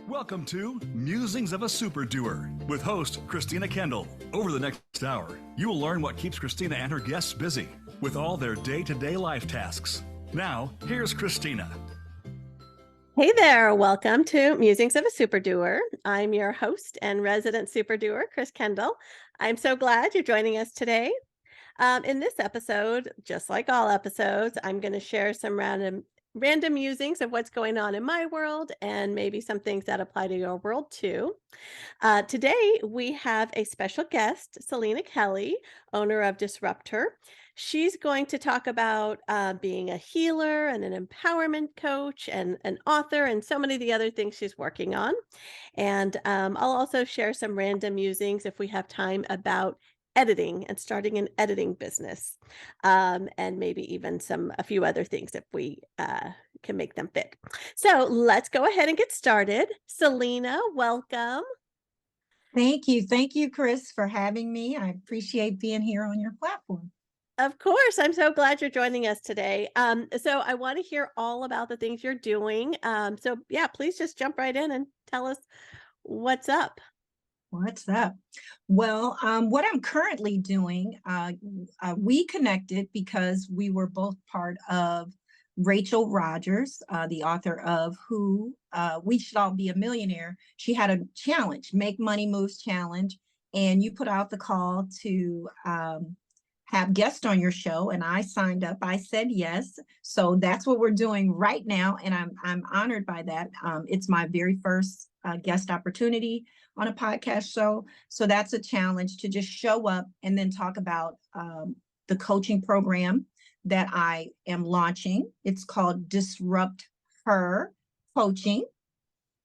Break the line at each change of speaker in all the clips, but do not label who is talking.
Welcome to Musings of a Super Doer with host Selina Kelley. Over the next hour, you will learn what keeps Christina and her guests busy with all their day-to-day life tasks. Now, here's Selina.
Hey there, welcome to Musings of a Super Doer. I'm your host and resident super doer, Kris Kendall. I'm so glad you're joining us today. In this episode, just like all episodes, I'm going to share some random musings of what's going on in my world and maybe some things that apply to your world too. Today, we have a special guest, Selina Kelley, owner of DisruptHer. She's going to talk about being a healer and an empowerment coach and an author and so many of the other things she's working on. And I'll also share some random musings if we have time about editing and starting an editing business, and maybe even a few other things if we can make them fit. So let's go ahead and get started. Selina, welcome.
Thank you. Thank you, Kris, for having me. I appreciate being here on your platform.
Of course. I'm so glad you're joining us today. So I want to hear all about the things you're doing. So yeah, please just jump right in and tell us what's up.
What's up? Well, what I'm currently doing, we connected because we were both part of Rachel Rogers, the author of Who We Should All Be a Millionaire. She had a challenge, Make Money Moves Challenge, and you put out the call to have guests on your show, and I signed up. I said yes. So that's what we're doing right now, and I'm honored by that. It's my very first guest opportunity on a podcast show. So that's a challenge to just show up and then talk about the coaching program that I am launching. It's called DisruptHer Coaching.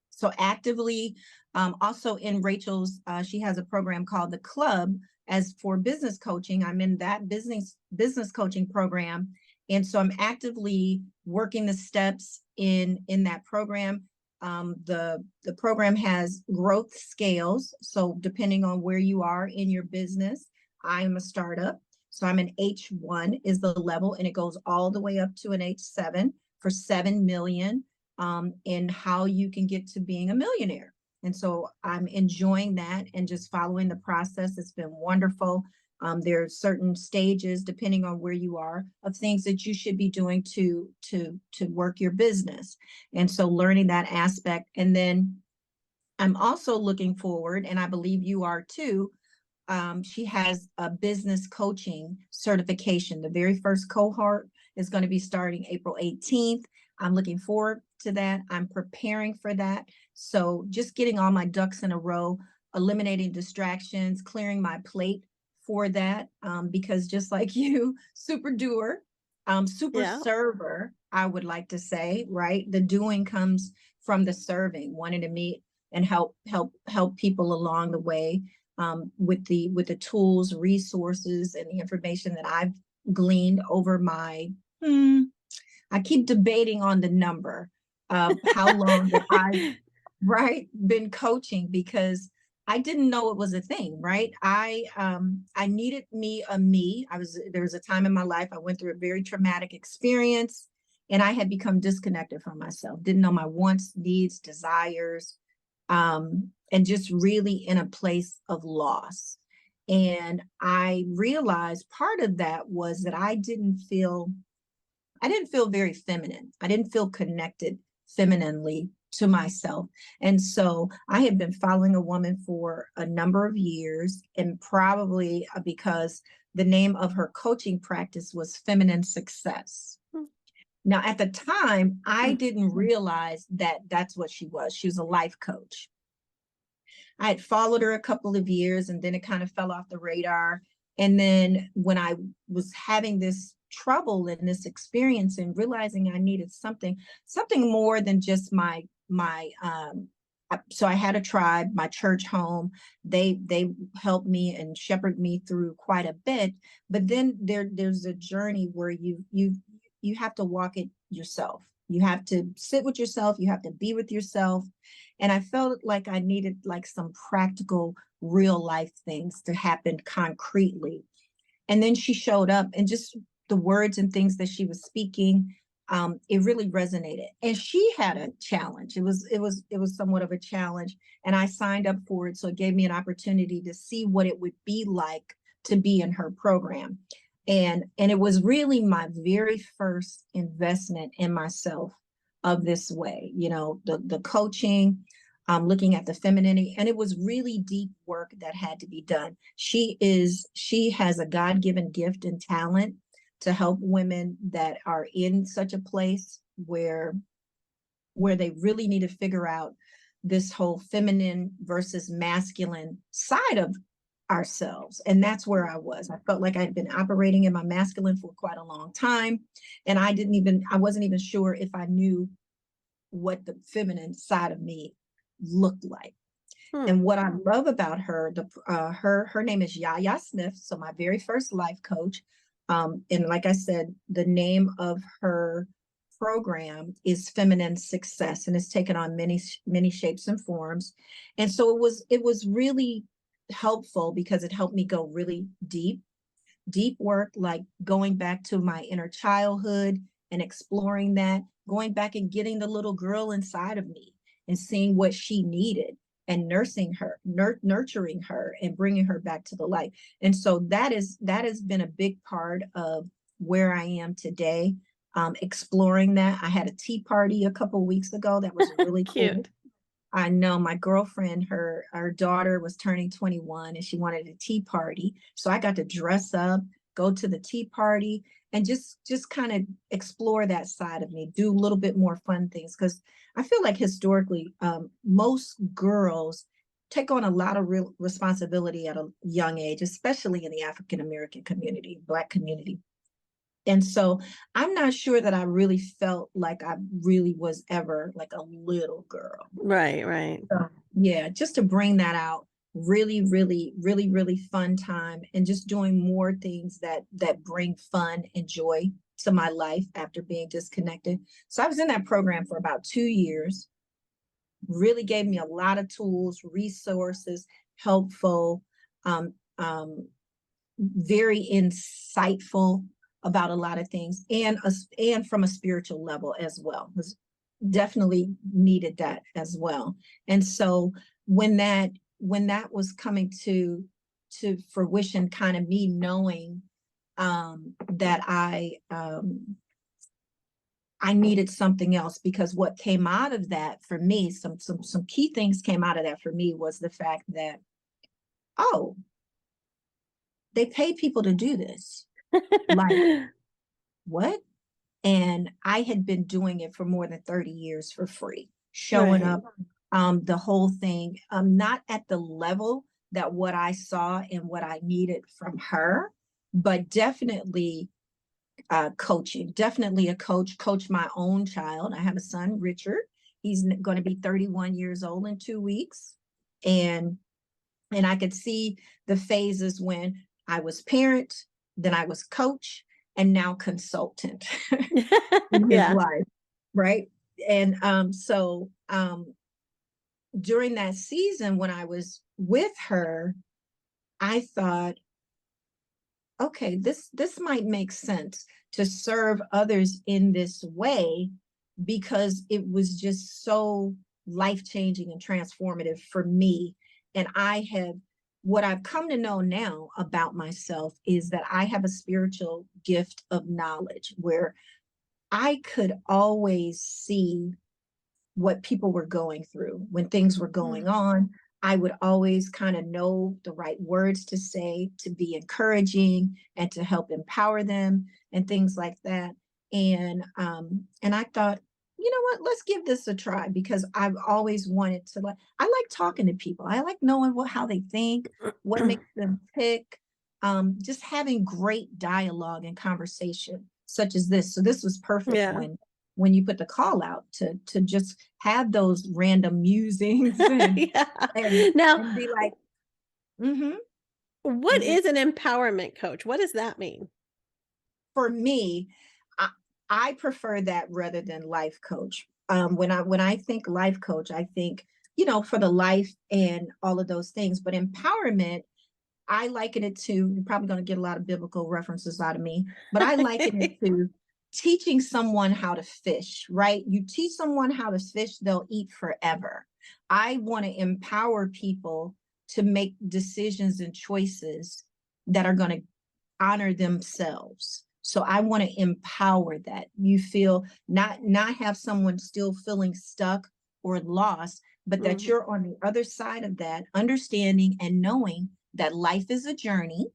So actively, also in Rachel's, she has a program called The Club as for business coaching. I'm in that business coaching program. And so I'm actively working the steps in that program. The program has growth scales. So depending on where you are in your business, I'm a startup. So I'm an H1 is the level, and it goes all the way up to an H7 for 7 million in how you can get to being a millionaire. And so I'm enjoying that and just following the process. It's been wonderful. There are certain stages, depending on where you are, of things that you should be doing to work your business. And so learning that aspect. And then I'm also looking forward, and I believe you are too. She has a business coaching certification. The very first cohort is going to be starting April 18th. I'm looking forward to that. I'm preparing for that. So just getting all my ducks in a row, eliminating distractions, clearing my plate for that, because just like you, super doer, super server, I would like to say, right? The doing comes from the serving, wanting to meet and help people along the way, with the tools, resources, and the information that I've gleaned over my, I keep debating on the number of how long that I've been coaching, because I didn't know it was a thing, right? I needed there was a time in my life I went through a very traumatic experience, and I had become disconnected from myself, didn't know my wants, needs, desires, and just really in a place of loss. And I realized part of that was that I didn't feel very feminine. I didn't feel connected femininely to myself. And so I had been following a woman for a number of years, and probably because the name of her coaching practice was Feminine Success. Now, at the time, I didn't realize that that's what she was. She was a life coach. I had followed her a couple of years, and then it kind of fell off the radar. And then when I was having this trouble and this experience and realizing I needed something more than just my so I had a tribe, my church home. They helped me and shepherded me through quite a bit. But then there's a journey where you have to walk it yourself. You have to sit with yourself. You have to be with yourself. And I felt like I needed like some practical, real life things to happen concretely. And then she showed up, and just the words and things that she was speaking, it really resonated. And she had a challenge. It was somewhat of a challenge, and I signed up for it. So it gave me an opportunity to see what it would be like to be in her program. And it was really my very first investment in myself of this way, the coaching, looking at the femininity, and it was really deep work that had to be done. She has a God-given gift and talent to help women that are in such a place where they really need to figure out this whole feminine versus masculine side of ourselves. And that's where I was. I felt like I'd been operating in my masculine for quite a long time. And I wasn't even sure if I knew what the feminine side of me looked like. And what I love about her, her name is Yaya Smith. So my very first life coach. And like I said, the name of her program is Feminine Success, and it's taken on many shapes and forms. And so it was really helpful because it helped me go really deep work, like going back to my inner childhood and exploring that, going back and getting the little girl inside of me and seeing what she needed and nursing her, nurturing her and bringing her back to the light. And so that has been a big part of where I am today, exploring that. I had a tea party a couple of weeks ago that was really
cute.
Cool. I know my girlfriend, her daughter was turning 21 and she wanted a tea party. So I got to dress up, go to the tea party, and just kind of explore that side of me, do a little bit more fun things. Because I feel like historically, most girls take on a lot of real responsibility at a young age, especially in the African-American community, Black community. And so I'm not sure that I really felt like I really was ever like a little girl.
Right.
So, yeah, just to bring that out, really fun time, and just doing more things that bring fun and joy to my life after being disconnected. So I was in that program for about 2 years, really gave me a lot of tools, resources, helpful, very insightful about a lot of things, and from a spiritual level as well. Was definitely needed that as well. And so when that was coming to fruition, kind of me knowing that I needed something else, because what came out of that for me, some key things came out of that for me, was the fact that, oh, they pay people to do this. Like, what? And I had been doing it for more than 30 years for free, showing up, the whole thing, not at the level that what I saw and what I needed from her, but definitely coaching, definitely a coach my own child. I have a son, Richard. He's going to be 31 years old in 2 weeks. And I could see the phases when I was parent, then I was coach, and now consultant in his life, right? And so during that season when I was with her, I thought, okay, this might make sense to serve others in this way, because it was just so life-changing and transformative for me. And what I've come to know now about myself is that I have a spiritual gift of knowledge, where I could always see what people were going through when things were going on. I would always kind of know the right words to say to be encouraging and to help empower them and things like that. And I thought, you know what, let's give this a try, because I've always wanted to, I like talking to people. I like knowing how they think, what makes them tick, just having great dialogue and conversation such as this. So this was perfect when you put the call out to just have those random musings and be like,
What is an empowerment coach? What does that mean?
For me, I prefer that rather than life coach. When I think life coach, I think, for the life and all of those things. But empowerment, I liken it to, you're probably going to get a lot of biblical references out of me, but I liken it to teaching someone how to fish, right? You teach someone how to fish, they'll eat forever. I want to empower people to make decisions and choices that are going to honor themselves. So I want to empower that. You feel not have someone still feeling stuck or lost, but that you're on the other side of that, understanding and knowing that life is a journey.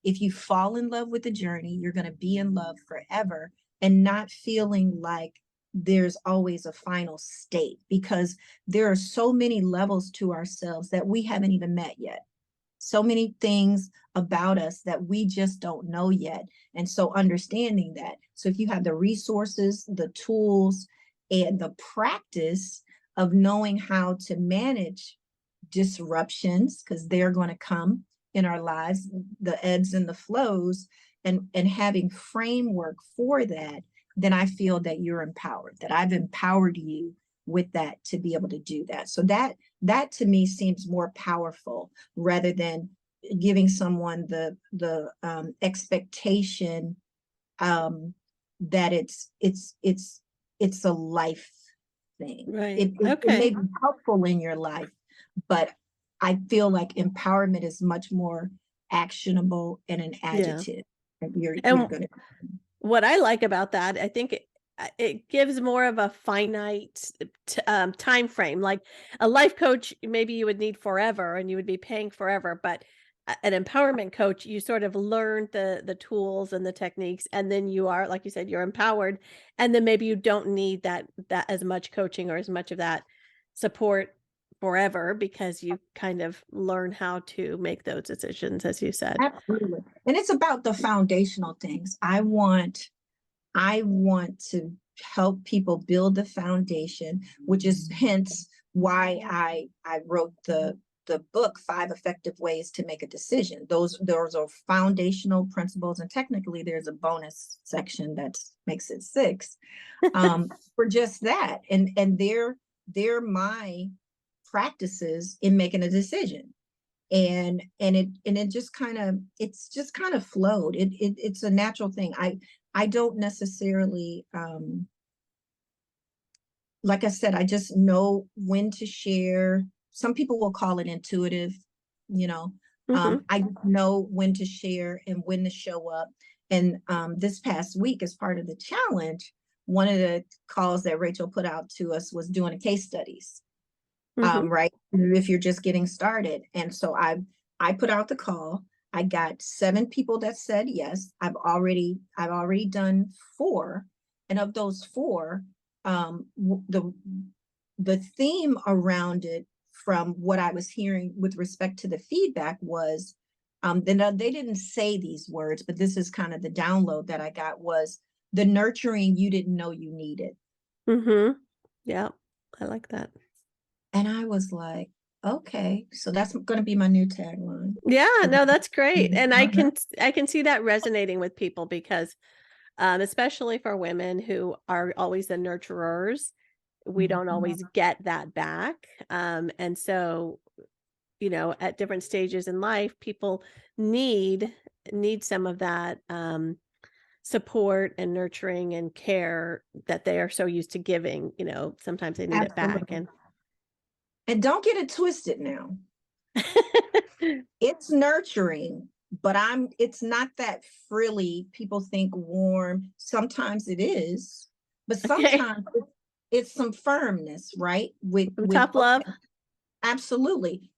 If you fall in love with the journey, you're going to be in love forever, and not feeling like there's always a final state, because there are so many levels to ourselves that we haven't even met yet. So many things about us that we just don't know yet. And so understanding that. So if you have the resources, the tools, and the practice of knowing how to manage disruptions, because they're going to come in our lives, the ebbs and the flows, and having framework for that, then I feel that you're empowered, that I've empowered you with that to be able to do that. So that to me seems more powerful, rather than giving someone the expectation that it's a life thing.
Right.
It may be helpful in your life, but I feel like empowerment is much more actionable and an adjective. You're gonna.
What I like about that, I think it gives more of a finite time frame. Like a life coach, maybe you would need forever and you would be paying forever, but an empowerment coach, you sort of learn the tools and the techniques, and then you are, like you said, you're empowered, and then maybe you don't need that as much coaching or as much of that support forever, because you kind of learn how to make those decisions, as you said.
Absolutely. And it's about the foundational things. I want to help people build the foundation, which is hence why I wrote the book, 5 Effective Ways to Make a Decision. Those are foundational principles, and technically there's a bonus section that makes it 6 for just that. And they're my practices in making a decision. And it just kind of flowed. It's a natural thing. I don't necessarily like I said, I just know when to share. Some people will call it intuitive, you know. I know when to share and when to show up. And this past week, as part of the challenge, one of the calls that Rachel put out to us was doing a case studies. Right? If you're just getting started. And so I put out the call. I got 7 people that said yes. I've already done 4. And of those 4, the theme around it, from what I was hearing with respect to the feedback, was they didn't say these words, but this is kind of the download that I got, was the nurturing you didn't know you needed.
Yeah, I like that.
And I was like, okay, so that's going to be my new tagline.
Yeah, no, that's great. And I can see that resonating with people, because especially for women who are always the nurturers, we don't always get that back. And so, at different stages in life, people need some of that support and nurturing and care that they are so used to giving. Sometimes they need it back.
And don't get it twisted now. It's nurturing, but it's not that frilly. People think warm. Sometimes it is, but sometimes it's some firmness, right? With
tough love.
Absolutely.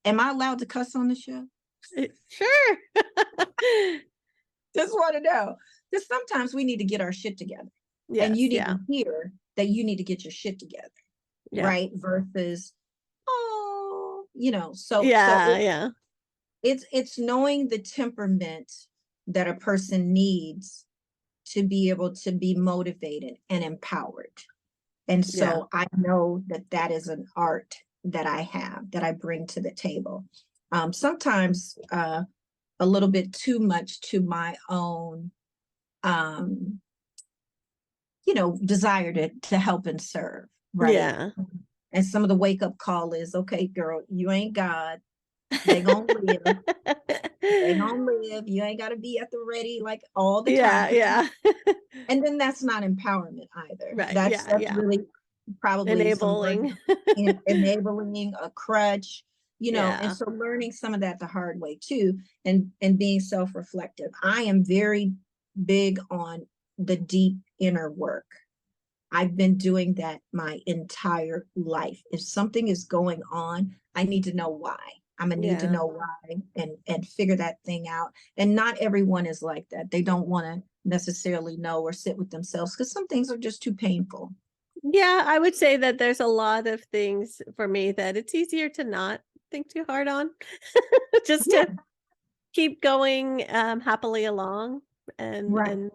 Am I allowed to cuss on the show?
Sure.
Just want to know. Because sometimes we need to get our shit together. Yes, and you need to hear that you need to get your shit together. Right? Versus, so it's knowing the temperament that a person needs to be able to be motivated and empowered. And so I know that is an art that I have, that I bring to the table. Sometimes a little bit too much to my own desire to help and serve, right?
Yeah.
And some of the wake up call is, okay, girl, you ain't God. They gonna live. They gonna live. You ain't got to be at the ready like all the time.
Yeah.
And then that's not empowerment either.
Right.
That's
Yeah.
really probably some
Enabling.
enabling, a crutch, and
Yeah.
so learning some of that the hard way too, and being self-reflective. I am very big on the deep inner work. I've been doing that my entire life. If something is going on, I need to know why. I'm gonna need to
Yeah.
know why and figure that thing out. And not everyone is like that. They don't want to necessarily know or sit with themselves because some things are just too painful.
Yeah, I would say that there's a lot of things for me that it's easier to not think too hard on, just
Yeah,
to keep going happily along, and
right.
and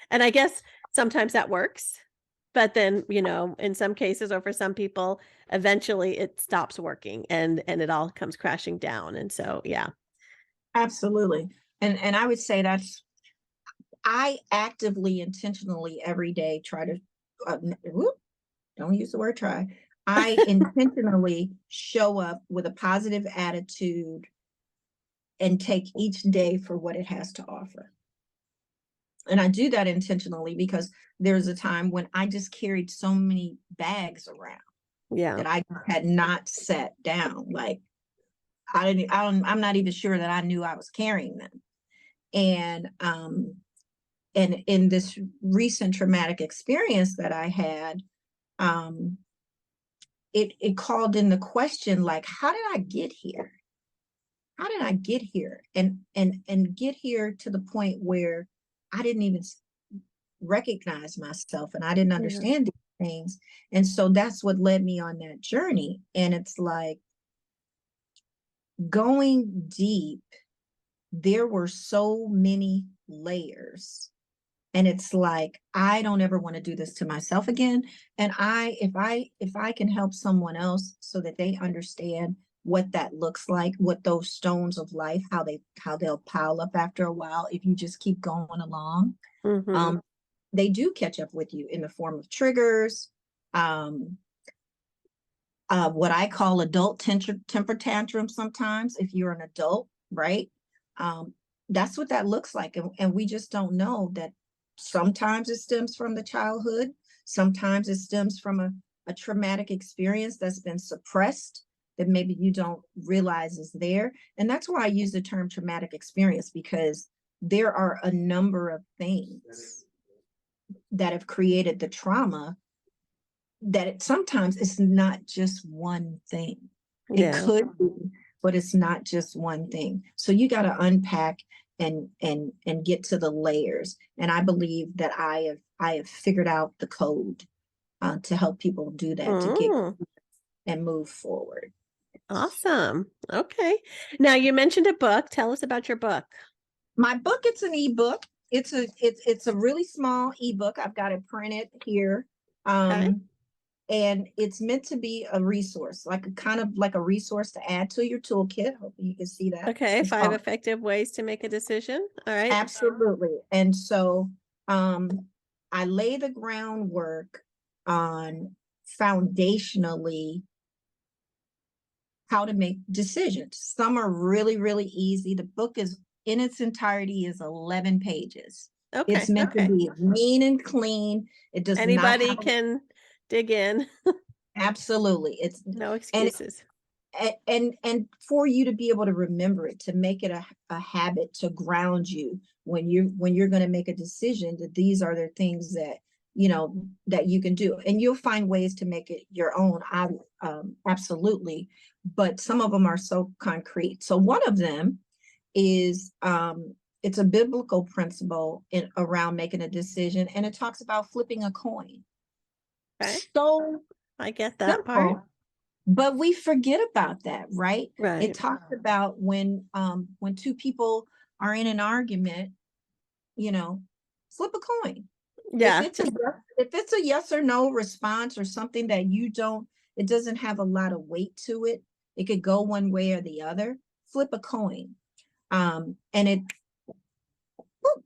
and I guess sometimes that works, but then in some cases, or for some people, eventually it stops working, and it all comes crashing down. And so yeah.
Absolutely. And I would say I actively, intentionally every day try to, whoop, don't use the word try. I intentionally show up with a positive attitude and take each day for what it has to offer. And I do that intentionally because there's a time when I just carried so many bags around
Yeah.
that I had not set down. Like I'm not even sure that I knew I was carrying them. And in this recent traumatic experience that I had, it called in the question, like, how did I get here? How did I get here? And get here to the point where I didn't even recognize myself and I didn't
Yeah.
understand these things. And so that's what led me on that journey. And it's like going deep, there were so many layers. And it's like, I don't ever want to do this to myself again. And if I can help someone else so that they understand what that looks like, what those stones of life, how they'll pile up after a while if you just keep going along.
Hmm.
They do catch up with you in the form of triggers, um, what I call adult temper tantrums sometimes, if you're an adult, right? Um, that's what that looks like. And we just don't know that sometimes it stems from the childhood, sometimes it stems from a traumatic experience that's been suppressed that maybe you don't realize is there. And that's why I use the term traumatic experience, because there are a number of things that have created the trauma that sometimes it's not just one thing. It
Yeah.
could be, but it's not just one thing. So you got to unpack and get to the layers. And I believe that I have figured out the code to help people do that, to get
Mm,
and move forward.
awesome. Okay. Now you mentioned a book. Tell us about your book.
My book, it's an ebook. It's a really small ebook. I've got it printed here.
Okay.
And it's meant to be a resource, like a kind of like a resource to add to your toolkit. Hopefully you can see that.
Okay.
It's
5
called,
effective ways to make a decision. All right.
absolutely. And so um, I lay the groundwork on foundationally how to make decisions. Some are really, really easy. The book is in its entirety is 11 pages. It's
Okay.
meant to be mean and clean. It does not
Anybody
have,
can dig in.
absolutely.
No
And
excuses.
and for you to be able to remember it, to make it a habit, to ground you when you're going to make a decision, that these are the things that that you can do, and you'll find ways to make it your own. Absolutely, but some of them are so concrete. So one of them is it's a biblical principle around making a decision, and it talks about flipping a coin.
Okay.
So
I get that part.
simple, but we forget about that, right? It
Right.
talks about when two people are in an argument, you know, flip a coin. If
Yeah.
it's a yes or no response, or something that it doesn't have a lot of weight to it. It could go one way or the other. Flip a coin. And it,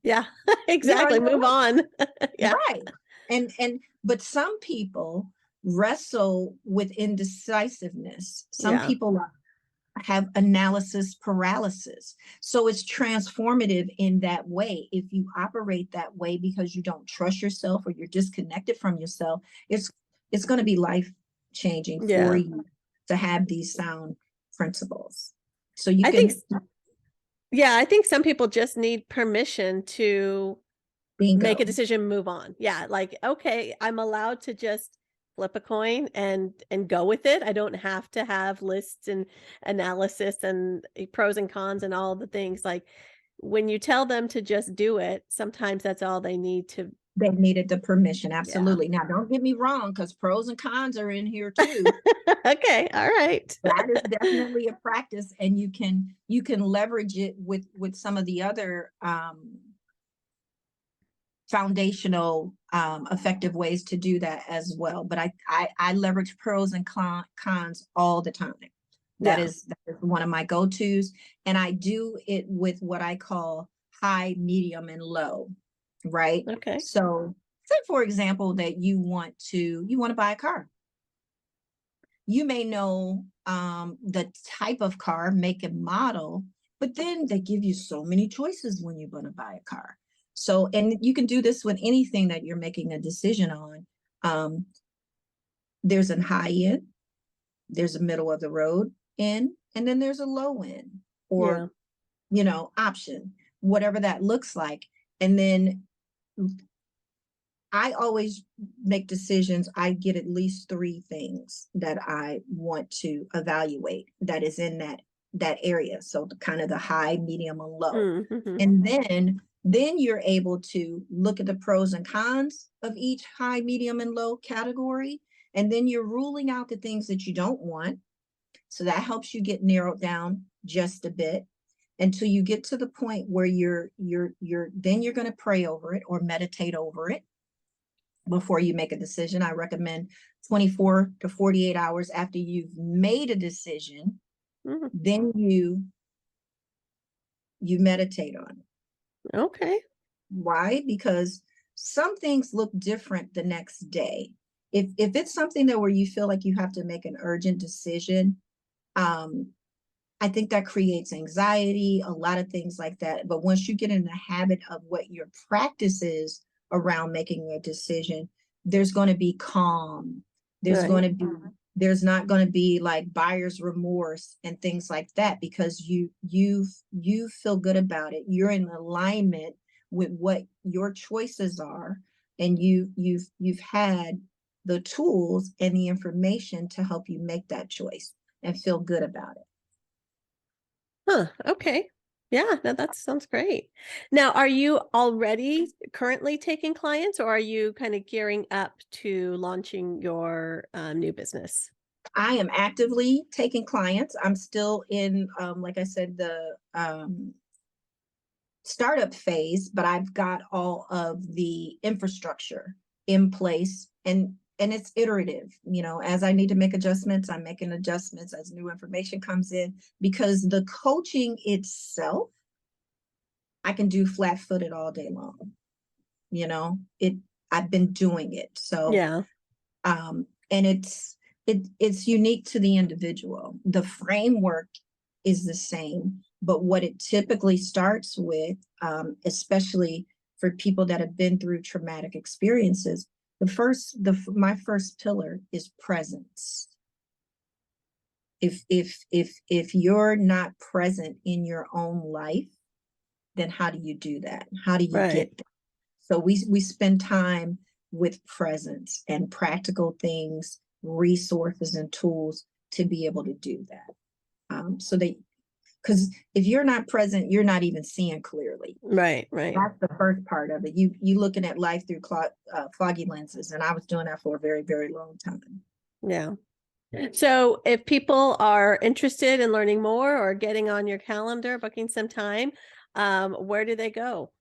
Yeah.
you know,
Exactly. Move on. Yeah.
right. But some people wrestle with indecisiveness. Some
Yeah.
people have analysis paralysis. So it's transformative in that way. If you operate that way because you don't trust yourself or you're disconnected from yourself, it's going to be life changing for you to have these sound principles. So you
I think some people just need permission to make a decision, move on. Yeah, like, okay, I'm allowed to just flip a coin and go with it. I don't have to have lists and analysis and pros and cons and all the things. Like, when you tell them to just do it, sometimes that's all they need to.
They needed the permission. Absolutely. Now, don't get me wrong, because pros and cons are in here too.
Okay. All right.
That is definitely a practice, and you can leverage it with some of the other foundational effective ways to do that as well. But I leverage pros and cons all the time. That is one of my go-tos, and I do it with what I call high, medium, and low. Right.
Okay.
So say, for example, that you want to buy a car. You may know the type of car, make and model, but then they give you so many choices when you're going to buy a car. So, and you can do this with anything that you're making a decision on. There's a high end, there's a middle of the road end, and then there's a low end or, option, whatever that looks like. And then I always make decisions. I get at least 3 things that I want to evaluate that is in that area. So kind of the high, medium, and low.
Mm-hmm.
And then you're able to look at the pros and cons of each high, medium, and low category. And then you're ruling out the things that you don't want. So that helps you get narrowed down just a bit, until you get to the point where you're going to pray over it or meditate over it before you make a decision. I recommend 24 to 48 hours after you've made a decision, then you meditate on it.
Okay.
Why? Because some things look different the next day. If it's something that where you feel like you have to make an urgent decision, I think that creates anxiety, a lot of things like that. But once you get in the habit of what your practice is around making a decision, there's going to be calm. There's not going to be like buyer's remorse and things like that, because you feel good about it. You're in alignment with what your choices are, and you've had the tools and the information to help you make that choice and feel good about it.
Huh. Okay. Yeah, no, that sounds great. Now, are you already currently taking clients, or are you kind of gearing up to launching your new business?
I am actively taking clients. I'm still in, like I said, the startup phase, but I've got all of the infrastructure in place, and it's iterative. As I need to make adjustments, I'm making adjustments as new information comes in, because the coaching itself, I can do flat-footed all day long. I've been doing it. So, and it's unique to the individual. The framework is the same, but what it typically starts with, especially for people that have been through traumatic experiences, my first pillar is presence. If you're not present in your own life, then how do you do that? How do you get there? So we spend time with presence and practical things, resources and tools to be able to do that. Because if you're not present, you're not even seeing clearly.
Right.
That's the first part of it. You looking at life through foggy lenses, and I was doing that for a very, very long time.
Yeah. So if people are interested in learning more or getting on your calendar, booking some time, where do they go?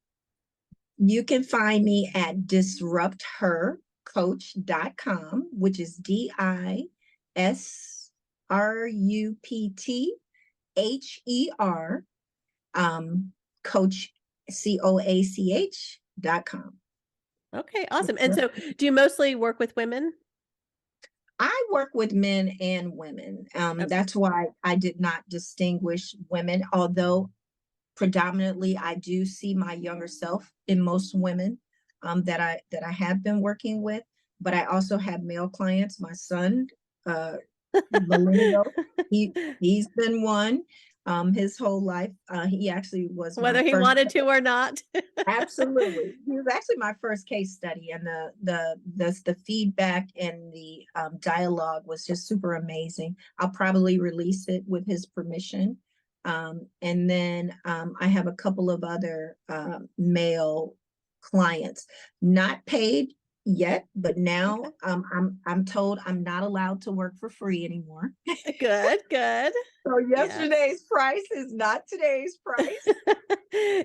You can find me at DisruptHerCoach.com, which is DisruptHer, Coach, COACH.com.
Okay, awesome. And so do you mostly work with women?
I work with men and women.
Okay.
That's why I did not distinguish women, although predominantly I do see my younger self in most women that I have been working with. But I also have male clients. My son, millennial, he's been one his whole life. He actually was my
Whether he
first.
wanted to or not.
Absolutely. He was actually my first case study, and the feedback and the dialogue was just super amazing. I'll probably release it with his permission. And then I have a couple of other male clients, not paid yet, but now I'm told I'm not allowed to work for free anymore.
Good, good.
So yesterday's price is not today's price.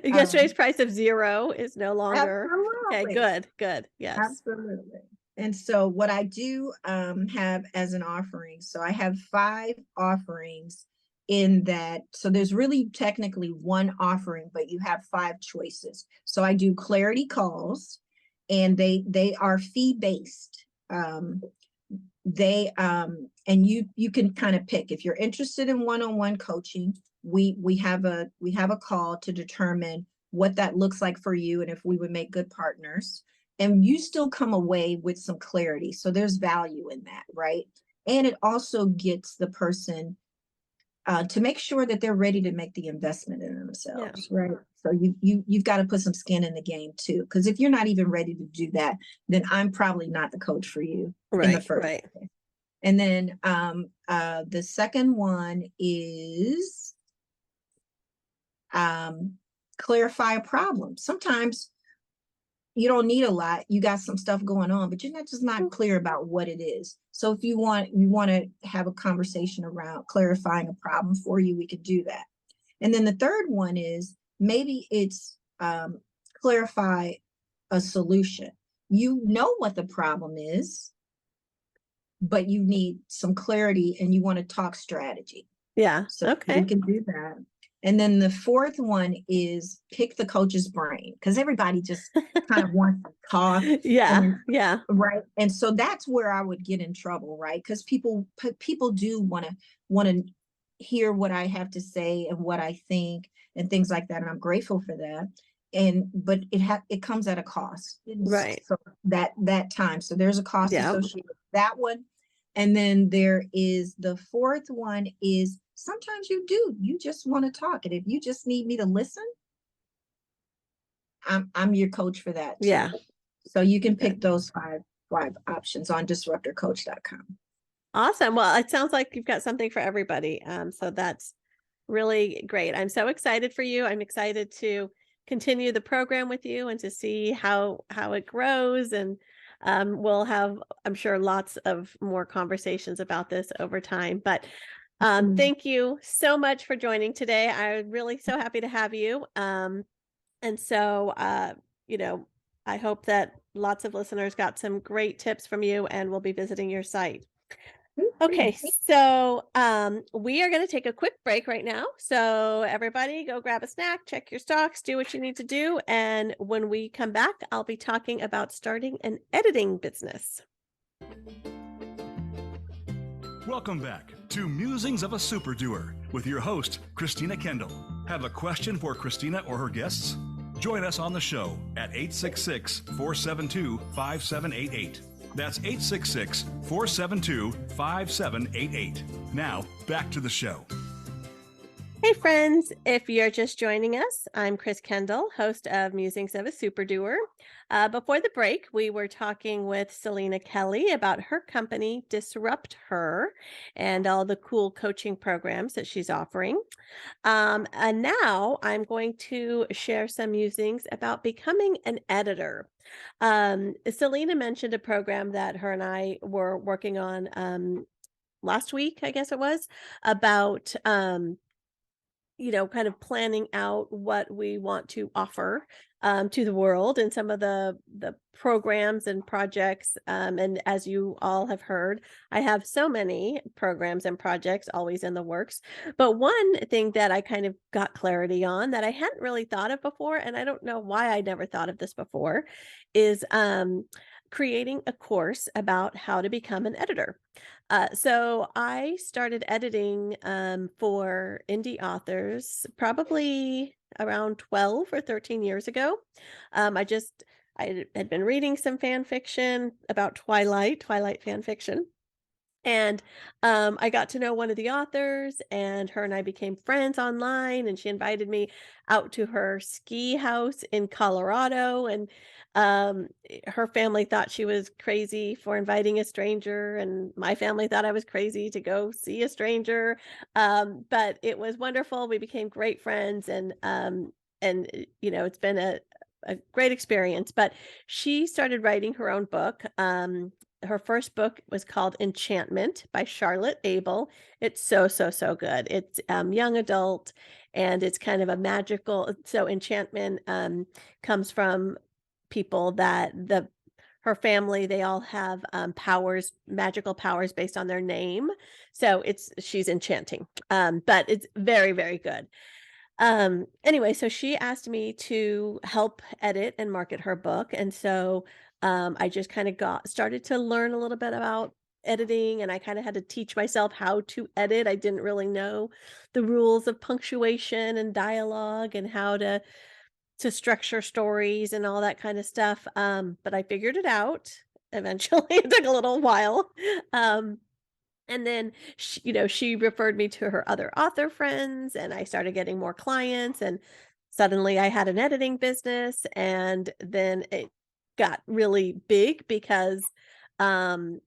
Yesterday's price of 0 is no longer. Okay,
Absolutely.
good. Yes.
Absolutely. And so what I do have as an offering, so I have 5 offerings in that. So there's really technically one offering, but you have 5 choices. So I do clarity calls, and they are fee-based. And you can kind of pick if you're interested in one-on-one coaching. We have a call to determine what that looks like for you and if we would make good partners. And you still come away with some clarity. So there's value in that, right? And it also gets the person to make sure that they're ready to make the investment in themselves, right? So you've got to put some skin in the game too, because if you're not even ready to do that, then I'm probably not the coach for you in the first place. And then the second one is clarify a problem. Sometimes you don't need a lot. You got some stuff going on, but you're just not clear about what it is. So if you want to have a conversation around clarifying a problem for you, we could do that. And then the third one is maybe it's clarify a solution. You know what the problem is, but you need some clarity and you want to talk strategy.
Yeah.
So
okay.
we can do that. And then the fourth one is pick the coach's brain, because everybody just kind of wants to talk.
Yeah.
Right. And so that's where I would get in trouble, right? Because people do want to hear what I have to say and what I think and things like that. And I'm grateful for that. But it comes at a cost.
Right.
So that time. So there's a cost associated with that one. And then there is the fourth one is sometimes you just want to talk. And if you just need me to listen, I'm your coach for that too.
Yeah.
So you can pick those five options on DisruptHerCoach.com.
Awesome. Well, it sounds like you've got something for everybody. So that's really great. I'm so excited for you. I'm excited to continue the program with you and to see how it grows. And we'll have, I'm sure, lots of more conversations about this over time. But thank you so much for joining today. I'm really so happy to have you. And so, I hope that lots of listeners got some great tips from you, and we'll be visiting your site. Okay, so we are going to take a quick break right now. So everybody go grab a snack, check your stocks, do what you need to do. And when we come back, I'll be talking about starting an editing business.
Welcome back to Musings of a Super Doer with your host, Christina Kendall. Have a question for Christina or her guests? Join us on the show at 866-472-5788. That's 866-472-5788. Now, back to the show.
Hey friends, if you're just joining us, I'm Kris Kendall, host of Musings of a Super Doer. Before the break, we were talking with Selina Kelley about her company, DisruptHer, and all the cool coaching programs that she's offering. And now I'm going to share some musings about becoming an editor. Selina mentioned a program that her and I were working on last week, I guess it was, about kind of planning out what we want to offer to the world and some of the programs and projects. And as you all have heard, I have so many programs and projects always in the works. But one thing that I kind of got clarity on that I hadn't really thought of before, and I don't know why I never thought of this before, is creating a course about how to become an editor. So I started editing for indie authors probably around 12 or 13 years ago. I had been reading some fan fiction about Twilight fan fiction. And I got to know one of the authors, and her and I became friends online. And she invited me out to her ski house in Colorado. And her family thought she was crazy for inviting a stranger, and my family thought I was crazy to go see a stranger. But it was wonderful. We became great friends, and it's been a great experience. But she started writing her own book. Her first book was called Enchantment by Charlotte Abel. It's so, so, so good. It's young adult, and it's kind of a magical. So enchantment comes from people that her family, they all have powers, magical powers based on their name. So she's enchanting. But it's very, very good. Anyway, so she asked me to help edit and market her book. And so I just kind of started to learn a little bit about editing, and I kind of had to teach myself how to edit. I didn't really know the rules of punctuation and dialogue and how to structure stories and all that kind of stuff. But I figured it out eventually. It took a little while. Um, and then she referred me to her other author friends, and I started getting more clients, and suddenly I had an editing business. And then it got really big because um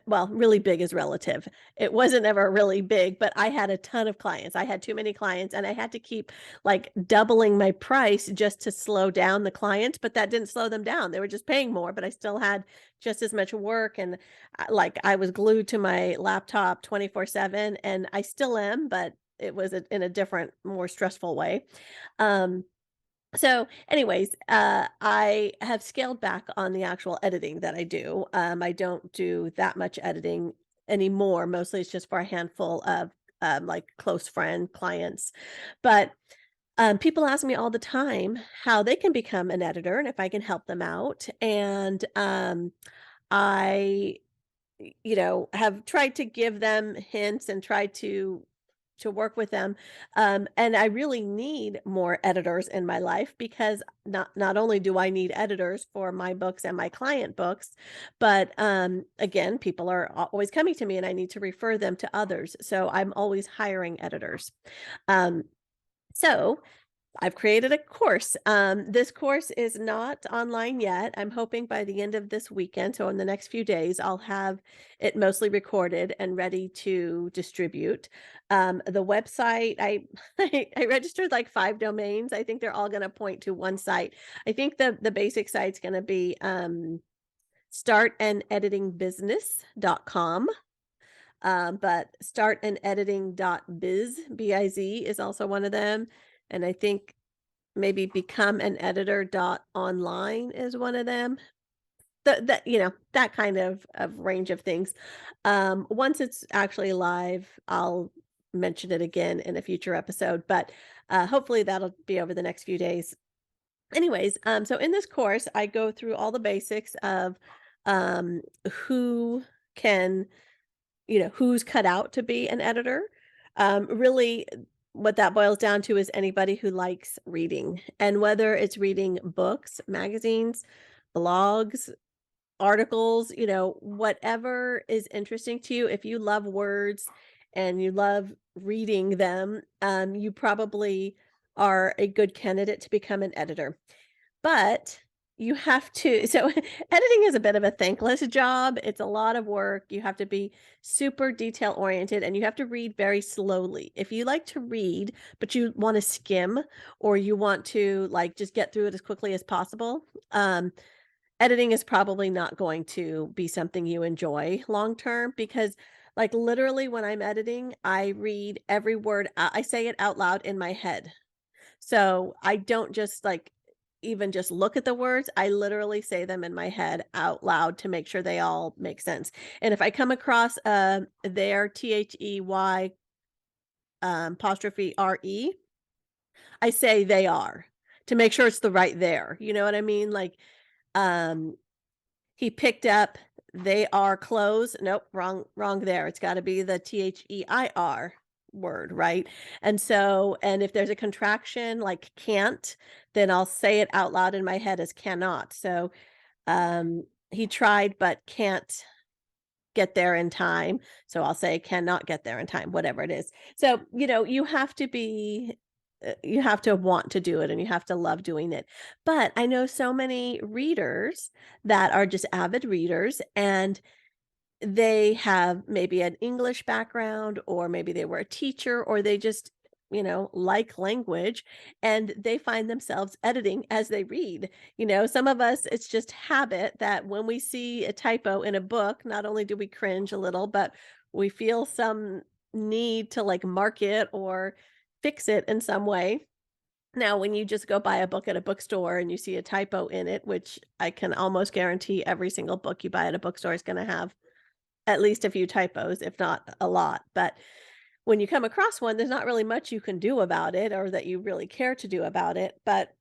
well, really big is relative. It wasn't ever really big, but I had a ton of clients. I had too many clients, and I had to keep like doubling my price just to slow down the clients, but that didn't slow them down. They were just paying more, but I still had just as much work. And like I was glued to my laptop 24/7, and I still am, but it was in a different, more stressful way. Um, so anyways, I have scaled back on the actual editing that I do. I don't do that much editing anymore. Mostly it's just for a handful of like close friend clients. But people ask me all the time how they can become an editor and if I can help them out. And I have tried to give them hints and tried to work with them. And I really need more editors in my life, because not only do I need editors for my books and my client books, but again, people are always coming to me and I need to refer them to others. So I'm always hiring editors. Um, so I've created a course. This course is not online yet. I'm hoping by the end of this weekend, so in the next few days, I'll have it mostly recorded and ready to distribute. The website, I registered like 5 domains. I think they're all going to point to one site. I think the basic site's going to be startandeditingbusiness.com. But startandediting.biz, B-I-Z, is also one of them. And I think maybe become an editor dot online is one of them. That kind of range of things. Once it's actually live, I'll mention it again in a future episode, but hopefully that'll be over the next few days. Anyways, so in this course, I go through all the basics of who can who's cut out to be an editor. Really, what that boils down to is anybody who likes reading, and whether it's reading books, magazines, blogs, articles, whatever is interesting to you. If you love words and you love reading them, you probably are a good candidate to become an editor. But you have to so editing is a bit of a thankless job. It's a lot of work. You have to be super detail oriented, and you have to read very slowly. If you like to read, but you want to skim, or you want to like just get through it as quickly as possible, editing is probably not going to be something you enjoy long term, because like literally when I'm editing, I read every word. I say it out loud in my head. So I don't just like even just look at the words. I literally say them in my head out loud to make sure they all make sense. And if I come across their THEY apostrophe RE, I say they are to make sure it's the right there. You know what I mean? Like um he picked up they are clothes. Nope, wrong there. It's got to be the THEIR word, right? And so, and if there's a contraction like can't, then I'll say it out loud in my head as cannot. So he tried but can't get there in time. So I'll say cannot get there in time, whatever it is. So, you have to be you have to want to do it and you have to love doing it. But I know so many readers that are just avid readers, and they have maybe an English background, or maybe they were a teacher, or they just, like language, and they find themselves editing as they read. Some of us, it's just habit that when we see a typo in a book, not only do we cringe a little, but we feel some need to like mark it or fix it in some way. Now, when you just go buy a book at a bookstore and you see a typo in it, which I can almost guarantee every single book you buy at a bookstore is going to have at least a few typos, if not a lot. But when you come across one, there's not really much you can do about it, or that you really care to do about it. But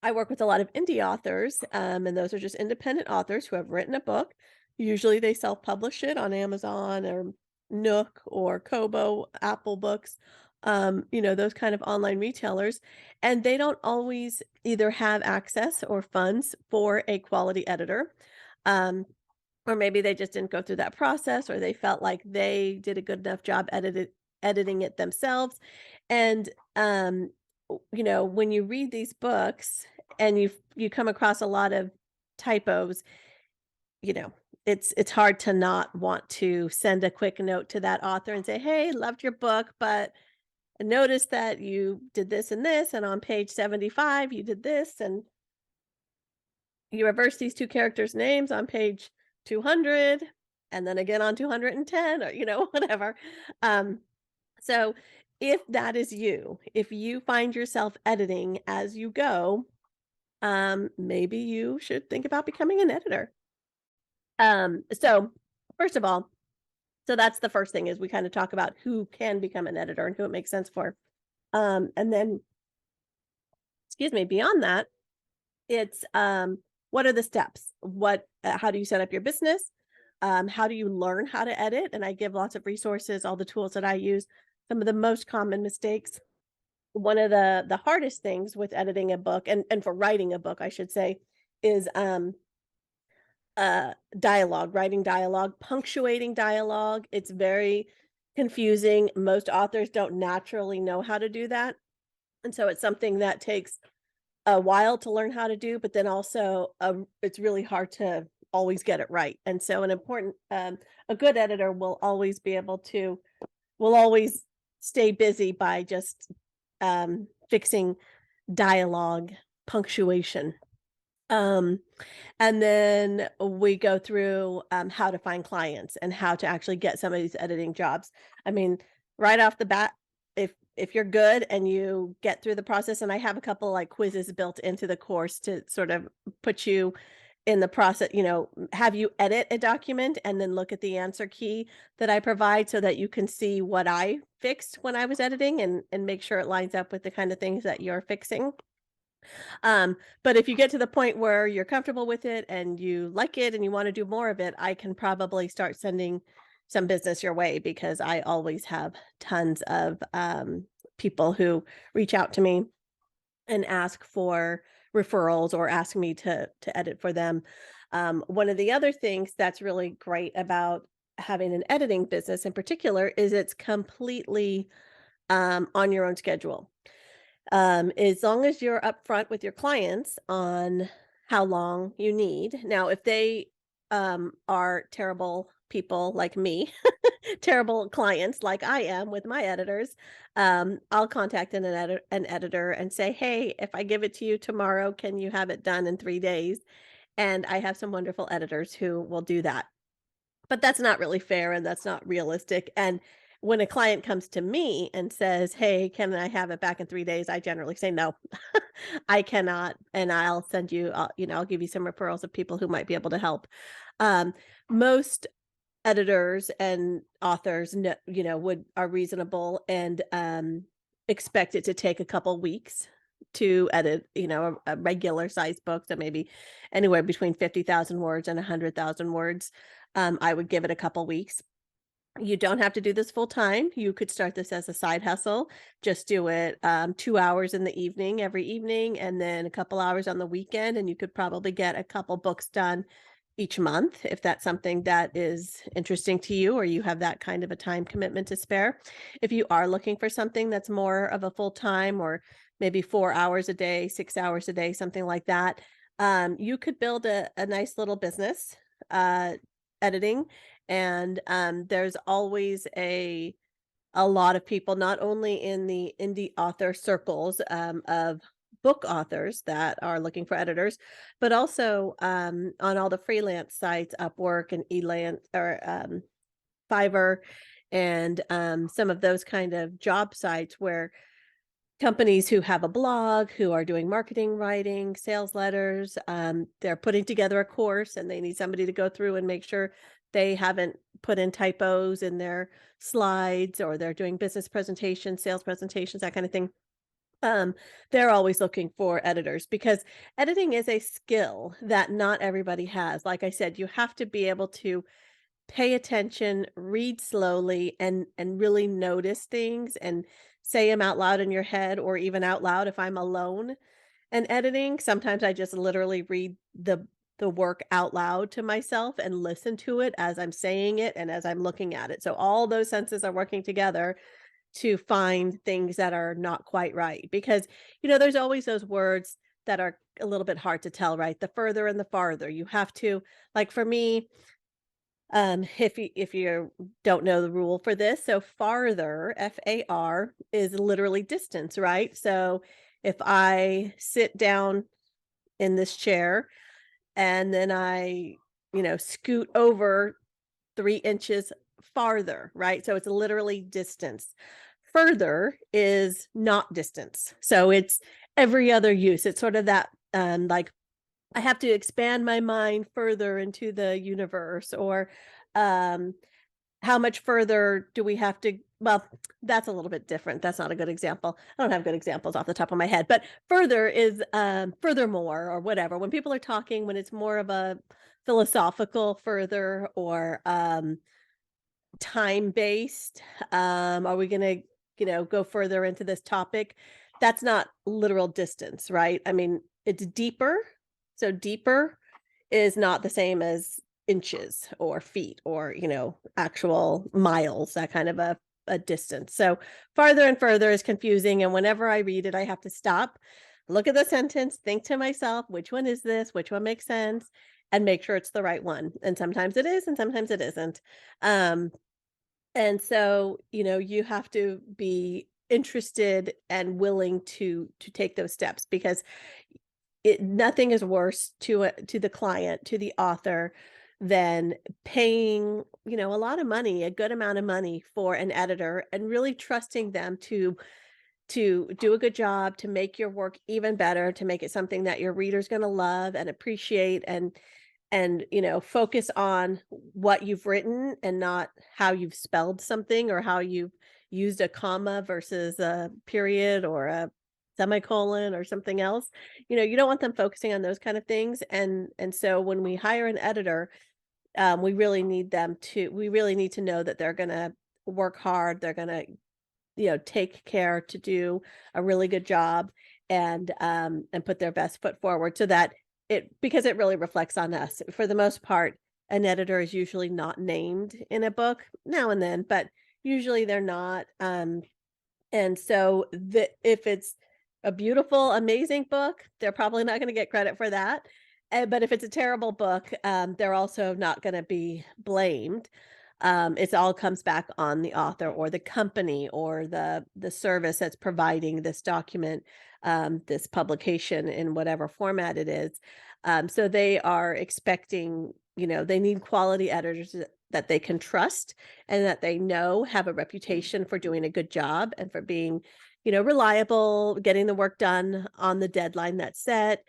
I work with a lot of indie authors, and those are just independent authors who have written a book. Usually they self-publish it on Amazon or Nook or Kobo, Apple Books, those kind of online retailers. And they don't always either have access or funds for a quality editor. Um, or maybe they just didn't go through that process, or they felt like they did a good enough job editing it themselves. And when you read these books and you come across a lot of typos, you know, it's hard to not want to send a quick note to that author and say, "Hey, loved your book, but I noticed that you did this and this, and on page 75 you did this, and you reverse these two characters' names on page 200 and then again on 210," or whatever. Um so if that is you, if you find yourself editing as you go, maybe you should think about becoming an editor. So first of all, so that's the first thing, is we kind of talk about who can become an editor and who it makes sense for. And then, excuse me, beyond that, it's what are the steps? How do you set up your business? How do you learn how to edit? And I give lots of resources, all the tools that I use. Some of the most common mistakes. One of the hardest things with editing a book, and for writing a book, I should say, is dialogue, writing dialogue, punctuating dialogue. It's very confusing. Most authors don't naturally know how to do that. And so it's something that takes a while to learn how to do, but then also it's really hard to always get it right. And so a good editor will always stay busy by just fixing dialogue, punctuation. And then we go through how to find clients and how to actually get some of these editing jobs. I mean, right off the bat, if you're good and you get through the process, and I have a couple like quizzes built into the course to sort of put you in the process, have you edit a document and then look at the answer key that I provide so that you can see what I fixed when I was editing, and make sure it lines up with the kind of things that you're fixing. But if you get to the point where you're comfortable with it and you like it and you want to do more of it, I can probably start sending some business your way, because I always have tons of people who reach out to me and ask for referrals or ask me to edit for them. One of the other things that's really great about having an editing business in particular is it's completely on your own schedule. As long as you're upfront with your clients on how long you need. Now, if they are terrible people like me, terrible clients like I am with my editors, I'll contact an editor and say, "Hey, if I give it to you tomorrow, can you have it done in 3 days?" And I have some wonderful editors who will do that. But that's not really fair and that's not realistic. And when a client comes to me and says, "Hey, can I have it back in 3 days?" I generally say no. I cannot, and I'll send you, I'll give you some referrals of people who might be able to help. Most editors and authors, are reasonable and expect it to take a couple weeks to edit, a regular size book, so maybe anywhere between 50,000 words and 100,000 words, I would give it a couple weeks. You don't have to do this full time. You could start this as a side hustle. Just do it 2 hours in the evening, every evening, and then a couple hours on the weekend. And you could probably get a couple books done each month if that's something that is interesting to you, or you have that kind of a time commitment to spare. If you are looking for something that's more of a full time, or maybe 4 hours a day, 6 hours a day, something like that, you could build a nice little business editing. And there's always a lot of people, not only in the indie author circles of book authors that are looking for editors, but also on all the freelance sites, Upwork and Elan or Fiverr, and some of those kind of job sites where companies who have a blog, who are doing marketing, writing, sales letters, they're putting together a course and they need somebody to go through and make sure they haven't put in typos in their slides, or they're doing business presentations, sales presentations, that kind of thing. They're always looking for editors, because editing is a skill that not everybody has. Like I said, you have to be able to pay attention, read slowly, and really notice things and say them out loud in your head, or even out loud if I'm alone and editing. Sometimes I just literally read the work out loud to myself and listen to it as I'm saying it and as I'm looking at it. So all those senses are working together to find things that are not quite right, because there's always those words that are a little bit hard to tell, right? The further and the farther. You have to, like for me, if you don't know the rule for this, so farther, FAR, is literally distance, right? So if I sit down in this chair and then I, scoot over 3 inches farther, right? So it's literally distance. Further is not distance. So it's every other use. It's sort of that, like, I have to expand my mind further into the universe, or how much further do we have to, well, that's a little bit different. That's not a good example. I don't have good examples off the top of my head, but further is furthermore, or whatever. When people are talking, when it's more of a philosophical further, or time-based, are we going to go further into this topic? That's not literal distance, right? I mean, it's deeper. So deeper is not the same as inches or feet, or actual miles, that kind of a distance. So farther and further is confusing, and whenever I read it, I have to stop, look at the sentence, think to myself, which one is this, which one makes sense, and make sure it's the right one. And sometimes it is and sometimes it isn't. And so you have to be interested and willing to take those steps, because nothing is worse to the client, to the author, than paying, a lot of money, a good amount of money, for an editor, and really trusting them to do a good job, to make your work even better, to make it something that your reader's going to love and appreciate, and focus on what you've written and not how you've spelled something, or how you've used a comma versus a period or a semicolon or something else. You don't want them focusing on those kind of things. And so when we hire an editor, we really need to know that they're going to work hard. They're going to, take care to do a really good job, and put their best foot forward, so that because it really reflects on us. For the most part, an editor is usually not named in a book, now and then, but usually they're not. And so if it's a beautiful, amazing book, they're probably not going to get credit for that. But if it's a terrible book, they're also not going to be blamed. It all comes back on the author, or the company, or the service that's providing this document, this publication in whatever format it is. So they are expecting, they need quality editors that they can trust, and that they know have a reputation for doing a good job, and for being, reliable, getting the work done on the deadline that's set,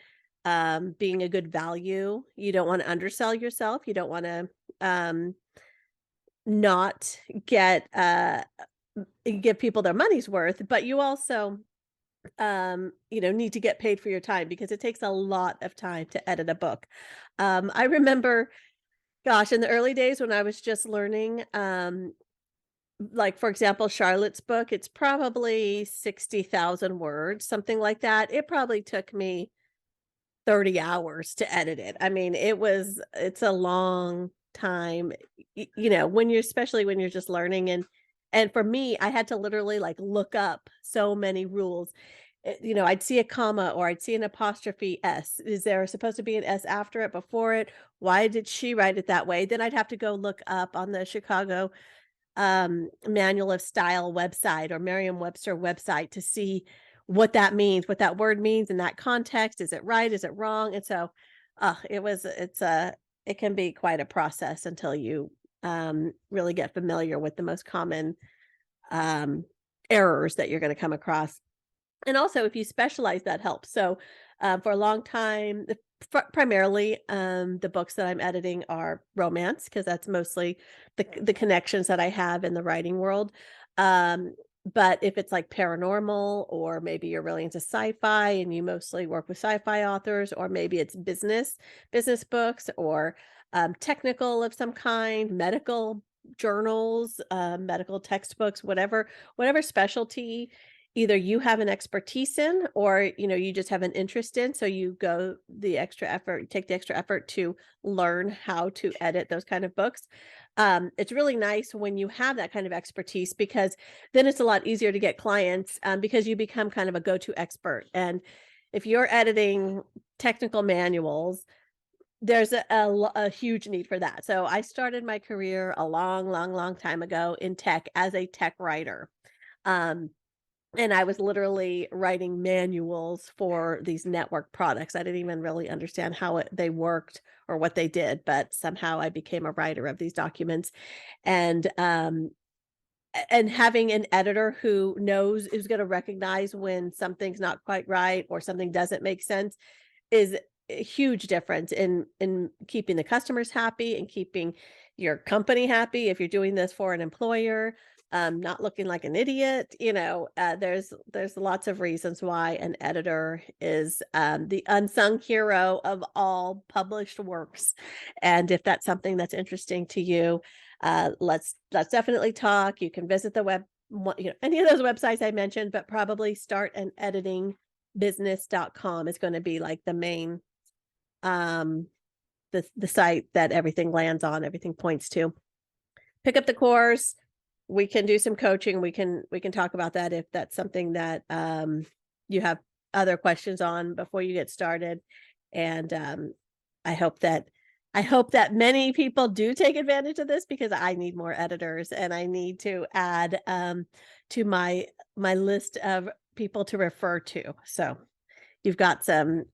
being a good value. You don't want to undersell yourself. You don't want to not give people their money's worth, but you also need to get paid for your time because it takes a lot of time to edit a book. I remember, gosh, in the early days when I was just learning, like, for example, Charlotte's book, it's probably 60,000 words, something like that. It probably took me 30 hours to edit it. I mean, it's a long time, when you're especially when you're just learning, and for me, I had to literally like look up so many rules. I'd see a comma or I'd see an apostrophe S. Is there supposed to be an S after it, before it? Why did she write it that way? Then I'd have to go look up on the Chicago Manual of Style website or Merriam-Webster website to see what that means, what that word means in that context. Is it right? Is it wrong? And so, it can be quite a process until you really get familiar with the most common um, errors that you're going to come across. And also, if you specialize, that helps. So, for a long time, primarily, the books that I'm editing are romance because that's mostly the connections that I have in the writing world. Um, but if it's like paranormal, or maybe you're really into sci-fi and you mostly work with sci-fi authors, or maybe it's business books, or technical of some kind, medical journals, medical textbooks, whatever specialty either you have an expertise in, or you just have an interest in, so you take the extra effort to learn how to edit those kind of books. It's really nice when you have that kind of expertise, because then it's a lot easier to get clients, because you become kind of a go-to expert. And if you're editing technical manuals, there's a huge need for that. So I started my career a long time ago in tech as a tech writer. Um, and I was literally writing manuals for these network products. I didn't even really understand how they worked or what they did, but somehow I became a writer of these documents. And having an editor who is going to recognize when something's not quite right or something doesn't make sense is a huge difference in keeping the customers happy and keeping your company happy. If you're doing this for an employer, not looking like an idiot, there's lots of reasons why an editor is the unsung hero of all published works. And if that's something that's interesting to you, let's definitely talk. You can visit the any of those websites I mentioned, but probably start an editing business.com is going to be like the main the site that everything lands on, everything points to. Pick up the course. We can do some coaching. We can talk about that if that's something that you have other questions on before you get started. And I hope that many people do take advantage of this, because I need more editors, and I need to add to my list of people to refer to. So you've got some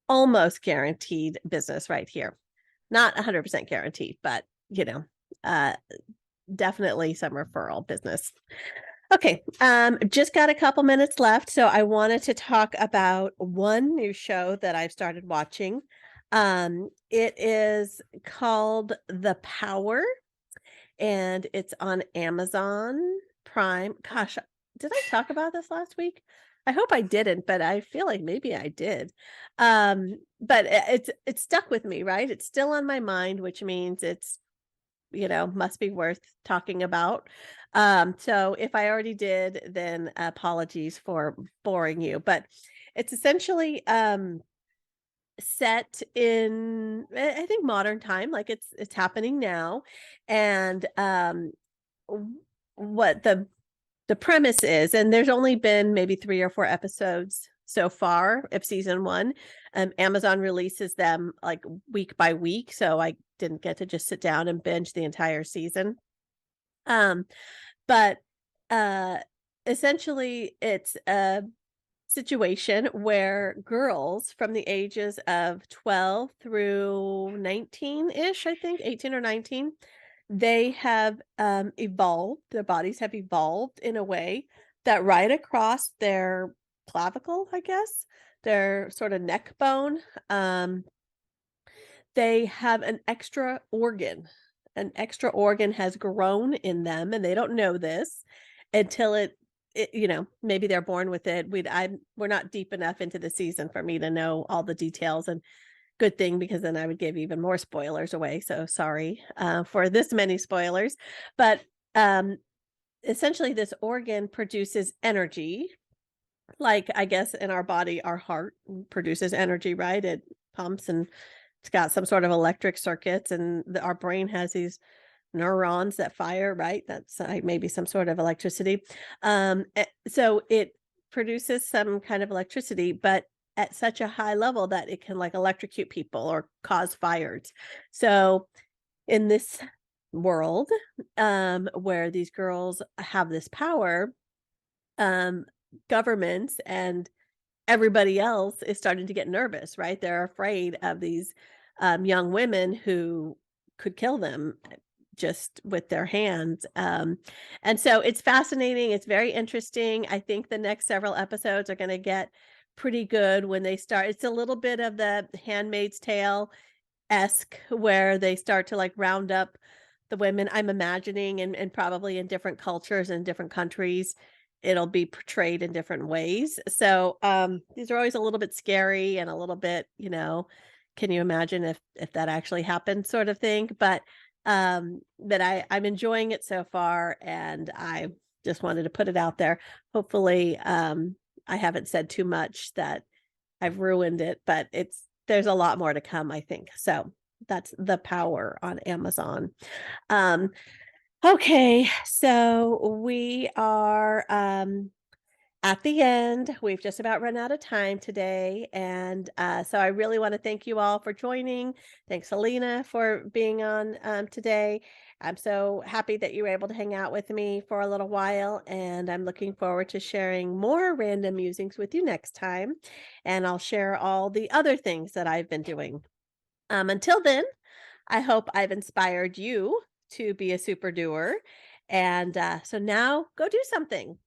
almost guaranteed business right here. Not 100% guaranteed, but definitely some referral business. Okay, just got a couple minutes left, so I wanted to talk about one new show that I've started watching. It is called The Power, and it's on Amazon Prime. Gosh, did I talk about this last week? I hope I didn't, but I feel like maybe I did. But it's stuck with me, right? It's still on my mind, which means it's must be worth talking about. So if I already did, then apologies for boring you, but it's essentially set in, I think, modern time, like it's happening now. And what the premise is, and there's only been maybe 3 or 4 episodes so far of season 1. Amazon releases them like week by week, so I didn't get to just sit down and binge the entire season. But essentially it's a situation where girls from the ages of 12 through 19-ish, I think 18 or 19, they have evolved, their bodies have evolved in a way that right across their clavicle, I guess, their sort of neck bone, they have an extra organ. An extra organ has grown in them, and they don't know this until it maybe they're born with it. We're not deep enough into the season for me to know all the details, and good thing, because then I would give even more spoilers away. So sorry for this many spoilers, but essentially this organ produces energy. Like, I guess in our body, our heart produces energy, right? It pumps, and it's got some sort of electric circuits, and our brain has these neurons that fire, right? That's maybe some sort of electricity. So it produces some kind of electricity, but at such a high level that it can like electrocute people or cause fires. So in this world, where these girls have this power, um, governments and everybody else is starting to get nervous, right? They're afraid of these young women who could kill them just with their hands. And so it's fascinating. It's very interesting. I think the next several episodes are going to get pretty good when they start. It's a little bit of the Handmaid's Tale-esque, where they start to like round up the women. I'm imagining, and probably in different cultures and different countries, it'll be portrayed in different ways. So these are always a little bit scary and a little bit, can you imagine if that actually happened, sort of thing. But I'm enjoying it so far, and I just wanted to put it out there. Hopefully I haven't said too much that I've ruined it, but there's a lot more to come, I think. So that's The Power on Amazon. Okay, so we are at the end. We've just about run out of time today. And so I really want to thank you all for joining. Thanks, Selina, for being on today. I'm so happy that you were able to hang out with me for a little while, and I'm looking forward to sharing more random musings with you next time. And I'll share all the other things that I've been doing. Until then, I hope I've inspired you to be a super doer. And so now go do something.